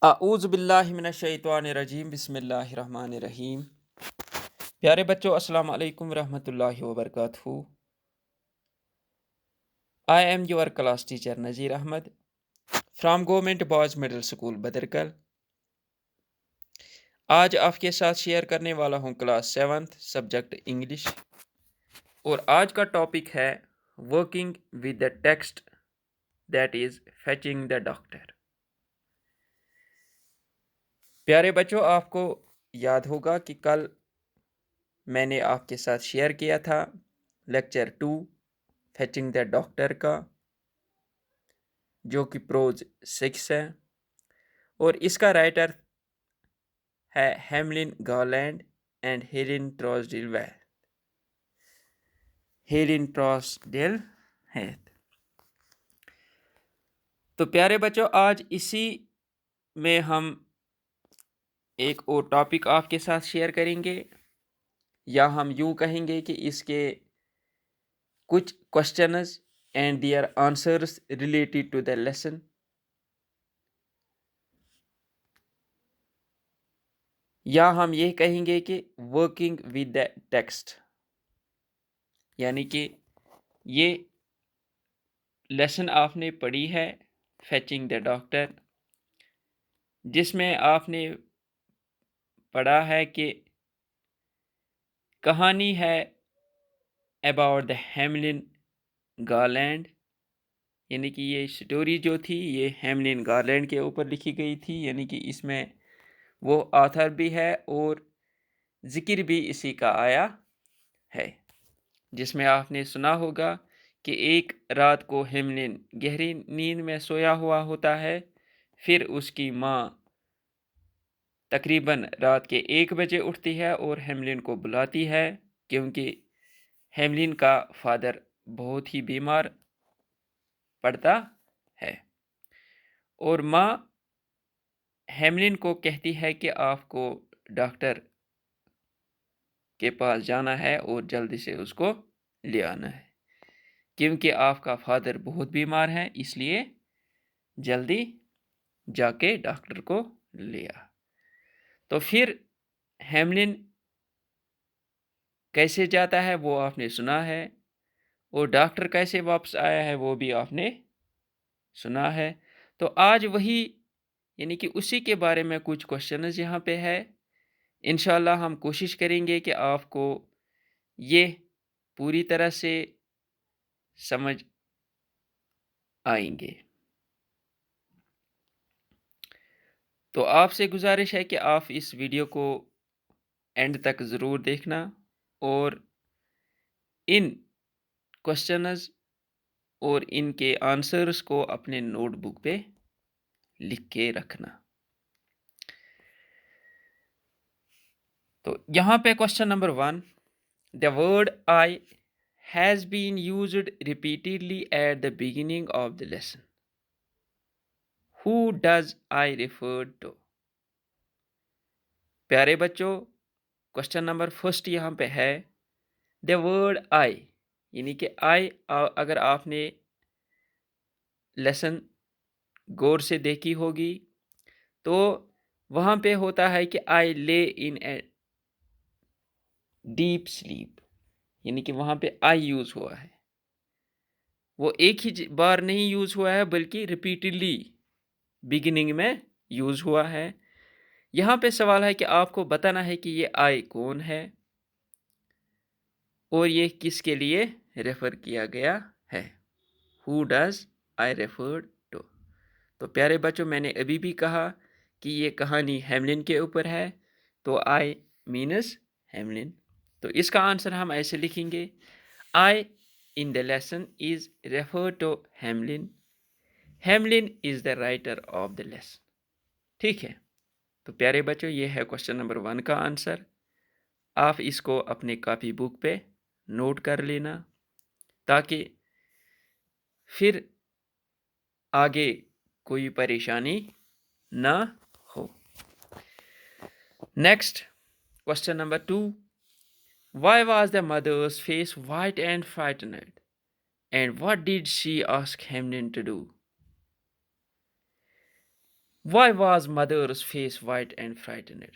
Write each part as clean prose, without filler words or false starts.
اعوذ باللہ من الشیطان الرجیم بسم اللہ الرحمن الرحیم۔ پیارے بچوں، السلام علیکم ورحمۃ اللہ وبرکاتہ۔ I am your class teacher Nazir Ahmad from government boys middle school Badarkal. آج آپ کے ساتھ شیئر کرنے والا ہوں کلاس 7 سبجیکٹ انگلش، اور آج کا ٹاپک ہے working with the text, that is fetching the doctor. پیارے بچوں، آپ کو یاد ہوگا کہ کل میں نے آپ کے ساتھ شیئر کیا تھا لیکچر 2 فیچنگ دا ڈاکٹر کا، جو کہ پروز 6 ہے، اور اس کا رائٹر ہے ہیملن گارلینڈ اینڈ ہیلن ٹراسڈیل ہیتھ۔ تو پیارے بچوں، آج اسی میں ہم ایک اور ٹاپک آپ کے ساتھ شیئر کریں گے، یا ہم یوں کہیں گے کہ اس کے کچھ questions and their answers related to the lesson. یا ہم یہ کہیں گے کہ ورکنگ ود دا ٹیکسٹ، یعنی کہ یہ لیسن آپ نے پڑھی ہے فیچنگ دا ڈاکٹر، جس میں آپ نے پڑھا ہے کہ کہانی ہے اباؤٹ دا ہیملن گارلینڈ، یعنی کہ یہ سٹوری جو تھی یہ ہیملن گارلینڈ کے اوپر لکھی گئی تھی، یعنی کہ اس میں وہ آتھر بھی ہے اور ذکر بھی اسی کا آیا ہے، جس میں آپ نے سنا ہوگا کہ ایک رات کو ہیملن گہری نیند میں سویا ہوا ہوتا ہے، پھر اس کی ماں تقریباً رات کے 1 بجے اٹھتی ہے اور ہیملن کو بلاتی ہے، کیونکہ ہیملن کا فادر بہت ہی بیمار پڑتا ہے، اور ماں ہیملن کو کہتی ہے کہ آپ کو ڈاکٹر کے پاس جانا ہے اور جلدی سے اس کو لے آنا ہے، کیونکہ آپ کا فادر بہت بیمار ہے، اس لیے جلدی جا کے ڈاکٹر کو لے آ۔ تو پھر ہیملن کیسے جاتا ہے وہ آپ نے سنا ہے، اور ڈاکٹر کیسے واپس آیا ہے وہ بھی آپ نے سنا ہے۔ تو آج وہی، یعنی کہ اسی کے بارے میں کچھ کوشچنز یہاں پہ ہے۔ انشاءاللہ ہم کوشش کریں گے کہ آپ کو یہ پوری طرح سے سمجھ آئیں گے۔ تو آپ سے گزارش ہے کہ آپ اس ویڈیو کو اینڈ تک ضرور دیکھنا، اور ان کوشچنز اور ان کے آنسرز کو اپنے نوٹ بک پہ لکھ کے رکھنا۔ تو یہاں پہ question number 1، the word I has been used repeatedly at the beginning of the lesson, who does I refer to? پیارے بچوں، کوشچن نمبر 1 یہاں پہ ہے دا ورڈ آئی، یعنی کہ آئی اگر آپ نے لیسن غور سے دیکھی ہوگی تو وہاں پہ ہوتا ہے کہ آئی لے ان اے ڈیپ سلیپ، یعنی کہ وہاں پہ آئی یوز ہوا ہے، وہ ایک ہی بار نہیں یوز ہوا ہے بلکہ ریپیٹڈلی بگننگ میں یوز ہوا ہے۔ یہاں پہ سوال ہے کہ آپ کو بتانا ہے کہ یہ آئی کون ہے اور یہ کس کے لیے ریفر کیا گیا ہے۔ Who does I refer to؟ تو پیارے بچوں، میں نے ابھی بھی کہا کہ یہ کہانی ہیملن کے اوپر ہے، تو I means ہیملن۔ تو اس کا آنسر ہم ایسے لکھیں گے، I in the lesson is referred to Hamlin. Hamlin is the writer of the lesson۔ ٹھیک ہے، تو پیارے بچوں یہ ہے کوشچن نمبر 1 کا آنسر۔ آپ اس کو اپنے کاپی بک پہ نوٹ کر لینا تاکہ پھر آگے کوئی پریشانی نہ ہو۔ Next question number 2، why was the mother's face white and frightened and what did she ask Hamelin to do? Why was mother's face white and frightened?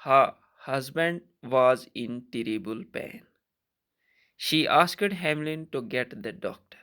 her husband was in terrible pain. She asked Hamlin to get the doctor.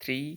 3,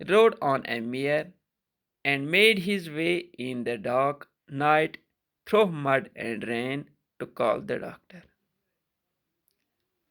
rode on a mare, and made his way in the dark night through mud and rain to call the doctor.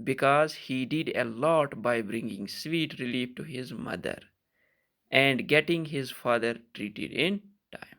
because he did a lot by bringing sweet relief to his mother and getting his father treated in time.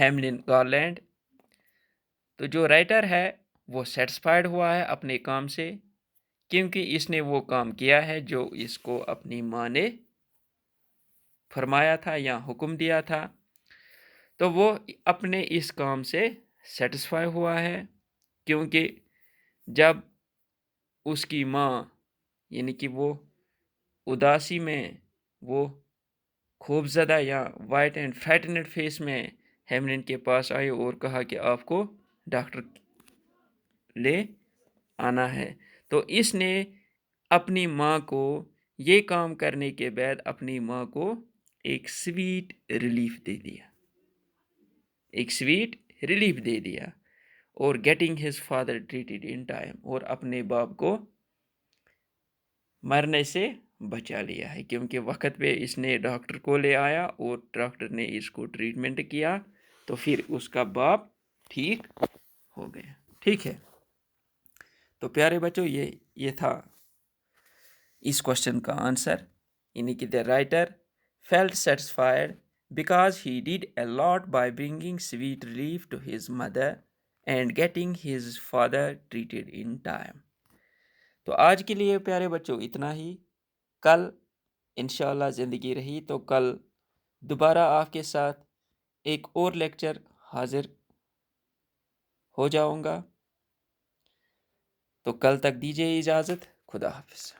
Hamlin گارلینڈ. تو جو writer ہے وہ satisfied ہوا ہے اپنے کام سے کیونکہ اس نے وہ کام کیا ہے جو اس کو اپنی ماں نے فرمایا تھا یا حکم دیا تھا. تو وہ اپنے اس کام سے سیٹسفائی ہوا ہے کیونکہ جب اس کی ماں یعنی کہ وہ اداسی میں وہ خوف زدہ یا وائٹ اینڈ فیٹنڈ فیس میں ہیملن کے پاس آئے اور کہا کہ آپ کو ڈاکٹر لے آنا ہے، تو اس نے اپنی ماں کو یہ کام کرنے کے بعد اپنی ماں کو ایک سویٹ ریلیف دے دیا، ایک سویٹ ریلیف دے دیا اور getting his father treated in time, اور اپنے باپ کو مرنے سے بچا لیا ہے کیونکہ وقت پہ اس نے ڈاکٹر کو لے آیا اور ڈاکٹر نے اس کو ٹریٹمنٹ کیا تو پھر اس کا باپ ٹھیک ہو گیا. ٹھیک ہے، تو پیارے بچوں یہ تھا اس کوشچن کا آنسر، یعنی کہ the writer felt satisfied because he did a lot by bringing sweet relief to his mother and getting his father treated in time. تو آج کے لیے پیارے بچوں اتنا ہی. کل انشاءاللہ زندگی رہی تو کل دوبارہ آپ کے ساتھ ایک اور لیکچر حاضر ہو جاؤں گا. تو کل تک دیجیے اجازت. خدا حافظ.